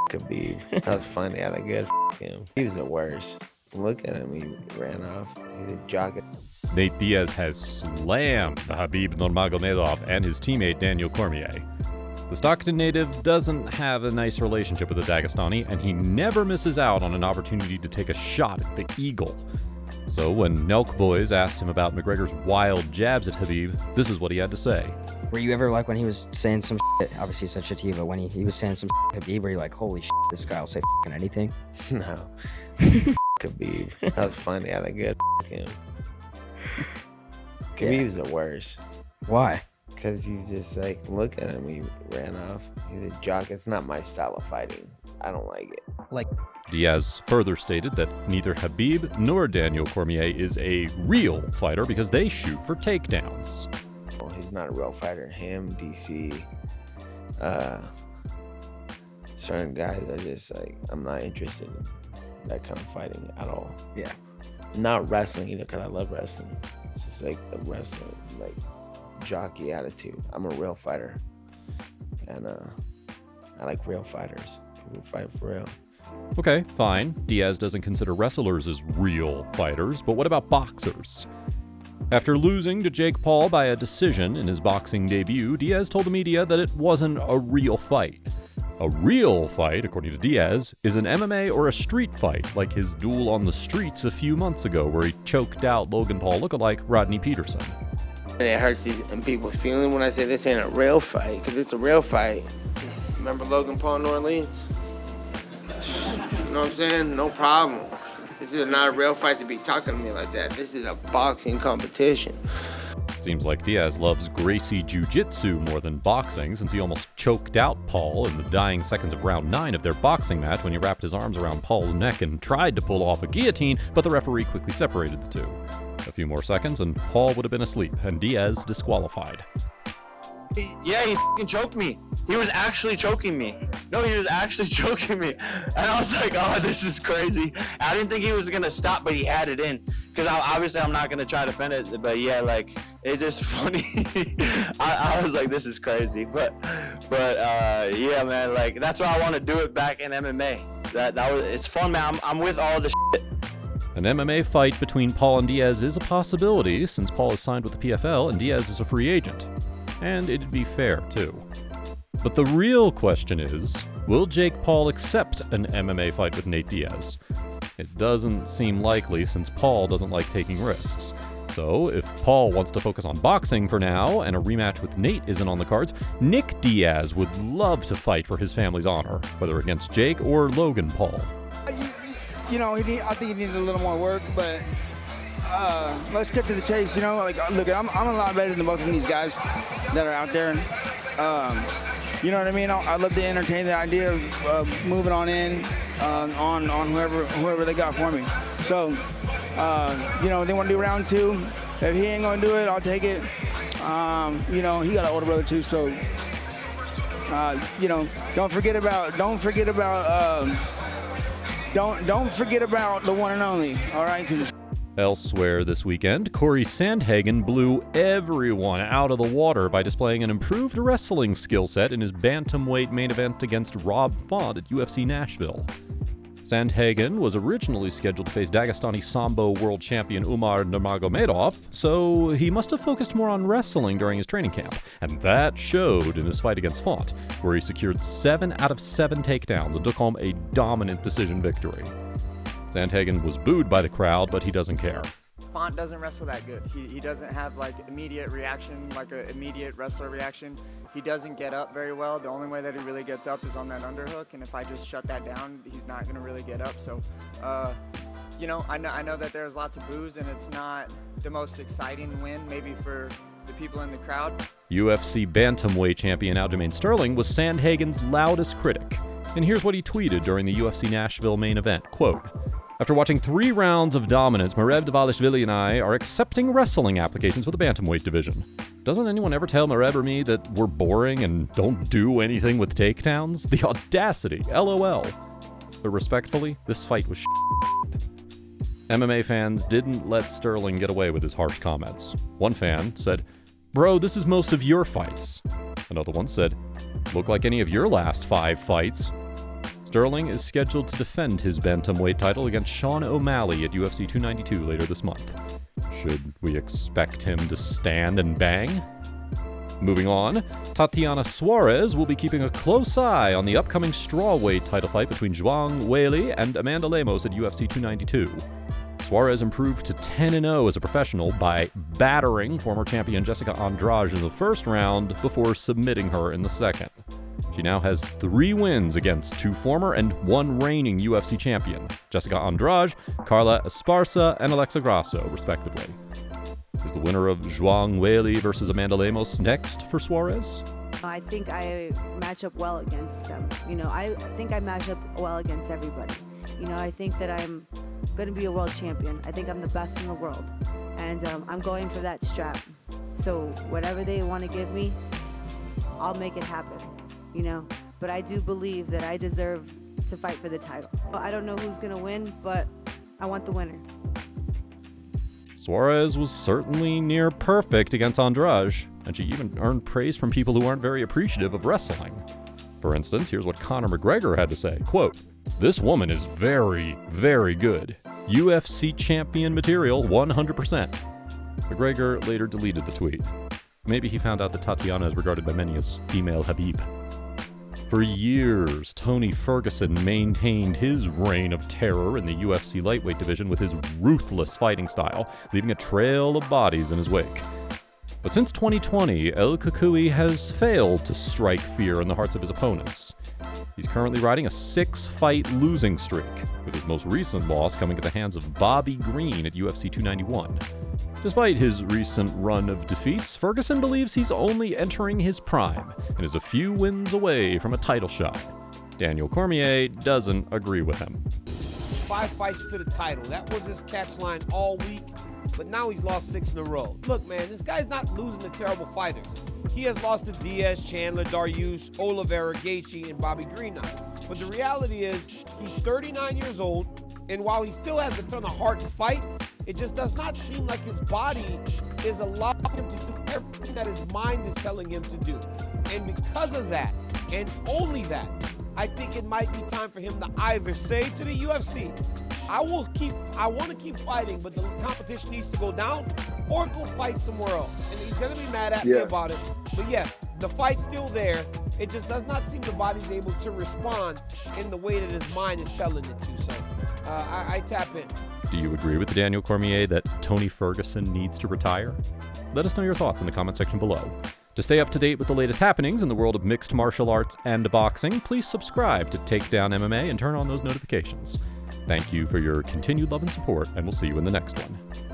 Khabib. That was funny. I like good. Him. He was the worst. Look at him. He ran off. He did jogging. Nate Diaz has slammed Khabib Nurmagomedov and his teammate Daniel Cormier. The Stockton native doesn't have a nice relationship with the Dagestani, and he never misses out on an opportunity to take a shot at the Eagle. So when Nelk Boys asked him about McGregor's wild jabs at Khabib, this is what he had to say. Were you ever like when he was saying some shit, obviously such shit, but when he was saying some shit Khabib, were you like, holy shit, this guy will say f***ing anything? No. Khabib. That was funny. I like good. Him. Khabib's the worst. Why? Because he's just like, look at him. He ran off. He did jog. It's not my style of fighting. I don't like it. Diaz further stated that neither Khabib nor Daniel Cormier is a real fighter because they shoot for takedowns. Well, he's not a real fighter. Him, DC, certain guys are just like, I'm not interested in that kind of fighting at all. Yeah. Not wrestling either, because I love wrestling. It's just like the wrestling, like jockey attitude. I'm a real fighter, and I like real fighters. People fight for real. Okay, fine. Diaz doesn't consider wrestlers as real fighters, but what about boxers? After losing to Jake Paul by a decision in his boxing debut, Diaz told the media that it wasn't a real fight. A real fight, according to Diaz, is an MMA or a street fight, like his duel on the streets a few months ago where he choked out Logan Paul lookalike Rodney Peterson. It hurts these people's feeling when I say this ain't a real fight, because it's a real fight. Remember Logan Paul in New Orleans? You know what I'm saying? No problem. This is not a real fight to be talking to me like that. This is a boxing competition. Seems like Diaz loves Gracie Jiu-Jitsu more than boxing, since he almost choked out Paul in the dying seconds of round 9 of their boxing match when he wrapped his arms around Paul's neck and tried to pull off a guillotine, but the referee quickly separated the two. A few more seconds and Paul would have been asleep, and Diaz disqualified. Yeah, he f***ing choked me. He was actually choking me. No, he was actually choking me. And I was like, oh, this is crazy. I didn't think he was going to stop, but he had it in. Because obviously I'm not going to try to defend it. But yeah, like, it's just funny. I was like, this is crazy. But yeah, man, like, that's why I want to do it back in MMA. It's fun, man. I'm with all the shit. An MMA fight between Paul and Diaz is a possibility, since Paul is signed with the PFL and Diaz is a free agent. And it'd be fair, too. But the real question is, will Jake Paul accept an MMA fight with Nate Diaz? It doesn't seem likely, since Paul doesn't like taking risks. So, if Paul wants to focus on boxing for now, and a rematch with Nate isn't on the cards, Nick Diaz would love to fight for his family's honor, whether against Jake or Logan Paul. You know, I think he needed a little more work, but let's cut to the chase. You know, like, look, I'm a lot better than most of these guys that are out there. You know what I mean? I love to entertain the idea of moving on in on whoever they got for me. So, you know, they want to do round 2. If he ain't gonna do it, I'll take it. You know, he got an older brother too, so you know, don't forget about the one and only. All right. Elsewhere this weekend, Cory Sandhagen blew everyone out of the water by displaying an improved wrestling skill set in his bantamweight main event against Rob Font at UFC Nashville. Sandhagen was originally scheduled to face Dagestani Sambo world champion Umar Nurmagomedov, so he must have focused more on wrestling during his training camp, and that showed in his fight against Font, where he secured 7 out of 7 takedowns and took home a dominant decision victory. Sandhagen was booed by the crowd, but he doesn't care. Font doesn't wrestle that good. He doesn't have like immediate reaction, like an immediate wrestler reaction. He doesn't get up very well. The only way that he really gets up is on that underhook, and if I just shut that down, he's not going to really get up. So, you know, I know that there's lots of boos, and it's not the most exciting win maybe for the people in the crowd. UFC bantamweight champion Aljamain Sterling was Sandhagen's loudest critic. And here's what he tweeted during the UFC Nashville main event, quote, "After watching 3 rounds of dominance, Merab Dvalishvili and I are accepting wrestling applications for the bantamweight division. Doesn't anyone ever tell Merab or me that we're boring and don't do anything with takedowns? The audacity, LOL. But respectfully, this fight was MMA fans didn't let Sterling get away with his harsh comments. One fan said, "Bro, this is most of your fights." Another one said, "Look like any of your last 5 fights." Sterling is scheduled to defend his bantamweight title against Sean O'Malley at UFC 292 later this month. Should we expect him to stand and bang? Moving on, Tatiana Suarez will be keeping a close eye on the upcoming strawweight title fight between Zhuang Weili and Amanda Lemos at UFC 292. Suarez improved to 10-0 as a professional by battering former champion Jessica Andrade in the first round before submitting her in the second. She now has 3 wins against 2 former and 1 reigning UFC champion, Jessica Andrade, Carla Esparza, and Alexa Grasso, respectively. Is the winner of Zhuang Weili versus Amanda Lemos next for Suarez? I think I match up well against them. I think I match up well against everybody. I think that I'm going to be a world champion. I think I'm the best in the world. And I'm going for that strap. So whatever they want to give me, I'll make it happen, But I do believe that I deserve to fight for the title. I don't know who's going to win, but I want the winner. Suarez was certainly near perfect against Andrade, and she even earned praise from people who aren't very appreciative of wrestling. For instance, here's what Conor McGregor had to say, quote, "This woman is very, very good. UFC champion material 100%. McGregor later deleted the tweet. Maybe he found out that Tatiana is regarded by many as female Khabib. For years, Tony Ferguson maintained his reign of terror in the UFC lightweight division with his ruthless fighting style, leaving a trail of bodies in his wake. But since 2020, El Kukui has failed to strike fear in the hearts of his opponents. He's currently riding a 6-fight losing streak, with his most recent loss coming at the hands of Bobby Green at UFC 291. Despite his recent run of defeats, Ferguson believes he's only entering his prime and is a few wins away from a title shot. Daniel Cormier doesn't agree with him. 5 fights to the title. That was his catch line all week, but now he's lost 6 in a row. Look, man, this guy's not losing to terrible fighters. He has lost to Diaz, Chandler, Dariush, Oliveira, Gaethje, and Bobby Green now. But the reality is, he's 39 years old, and while he still has a ton of heart to fight, it just does not seem like his body is allowing him to do everything that his mind is telling him to do. And because of that, and only that, I think it might be time for him to either say to the UFC, I want to keep fighting, but the competition needs to go down, or go fight somewhere else. And he's going to be mad at me about it. But yes, the fight's still there. It just does not seem the body's able to respond in the way that his mind is telling it to. So I tap in. Do you agree with Daniel Cormier that Tony Ferguson needs to retire? Let us know your thoughts in the comment section below. To stay up to date with the latest happenings in the world of mixed martial arts and boxing, please subscribe to Takedown MMA and turn on those notifications. Thank you for your continued love and support, and we'll see you in the next one.